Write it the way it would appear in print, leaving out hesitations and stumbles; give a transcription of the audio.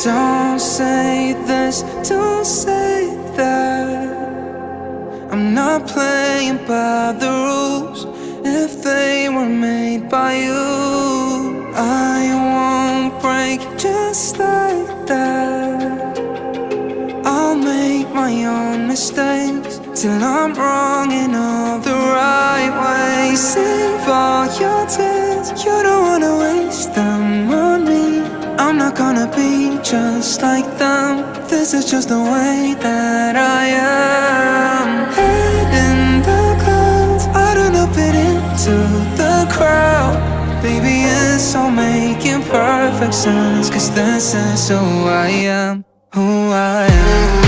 Don't say this, don't say that. I'm not playing by the rules if they were made by you. I won't break just like that. I'll make my own mistakes till I'm wrong in all the right ways. Save all your tears, you don't wanna waste them on me. I'm not gonna be just like them. This is just the way that I am. Head in the clouds, I don't know, fit into the crowd. Baby, it's all making perfect sense, 'cause this is who I am, who I am.